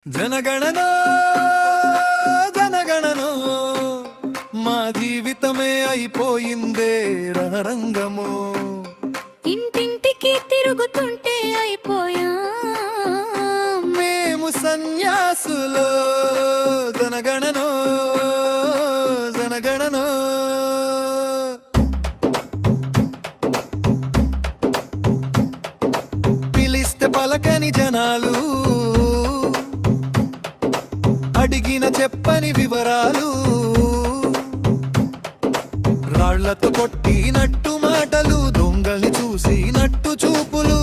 జనగణనో జనగణనో మా జీవితమే అయిపోయిందే రణరంగము. ఇంటింటికి తిరుగుతుంటే అయిపోయా మేము సన్యాసులో. జనగణనో జనగణనో పిలిస్తే పలకని జనాలు, అడిగిన చెప్పని వివరాలు, రాళ్లతో కొట్టినట్టు మాటలు, దొంగల్ని చూసినట్టు చూపులు.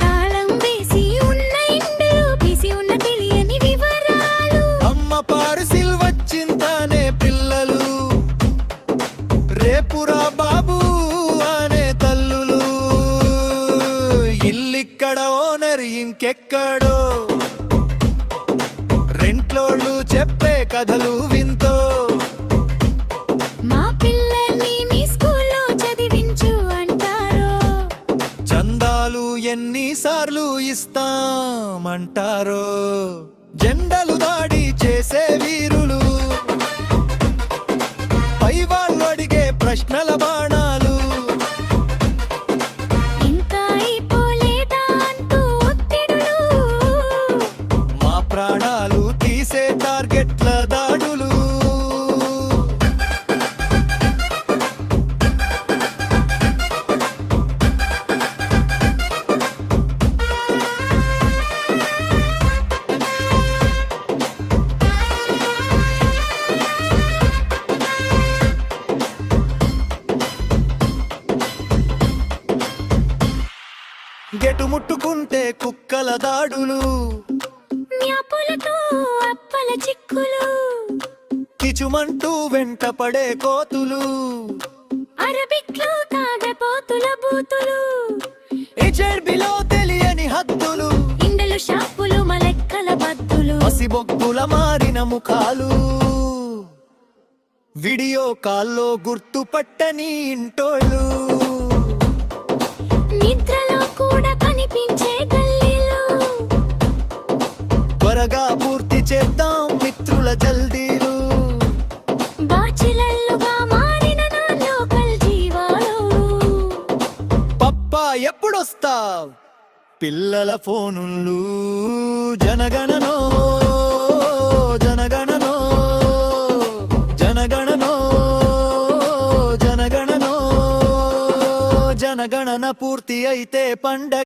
తాళం వేసి ఉన్న ఇండ్లు, తీసి ఉన్న తెలియని వివరాలు. అమ్మ పార్సిల్ వచ్చిందానే పిల్లలు, రేపురా బాబు అనే తల్లులు. ఇల్లిక్కడ ఓనర్ ఇంకెక్కడో, రెంట్లోళ్ళు చెప్పే కథలు వింతో. మా పిల్లల్ని మీ స్కూల్లో చదివించు అంటారో, చందాలు ఎన్నిసార్లు ఇస్తామంటారో. జెండలు దాడి చేసే వీరులు, పై వాళ్ళు అడిగే ప్రశ్నల బాణాలు. ఇంకా అయిపోలేదా అంటూ ఒత్తిడులు. మా ప్రాణాలు తీసే టార్గెట్ల దాడులు. గెటు ముట్టుకుంటే కుక్కల దాడులు, మ్యాపులతో అప్పల చిక్కులు. కిచుమంటూ వెంటపడే కోతులు. అరబిక్లో తాగపోతుల బూతులు. హెచ్ఆర్బీలో తెలియని హద్దులు, ఇండలు షాపులు మలెక్కల బద్దులు. పసిబొక్కుల మారిన ముఖాలు, వీడియో కాల్లో గుర్తుపట్టని ఇంటోళ్ళు. నిద్రలో కూడా కనిపించే గల్లీలు. త్వరగా పూర్తి చేద్దాం మిత్రుల జల్దీలు. బాచిలల్లుగా మారిన నా లోకల్ జీవాలు. పప్పా ఎప్పుడొస్తావ్ పిల్లల ఫోనులు. జనగణనో జనగణనో జనగణనో జనగణనో. జనగణన పూర్తి అయితే పండగ.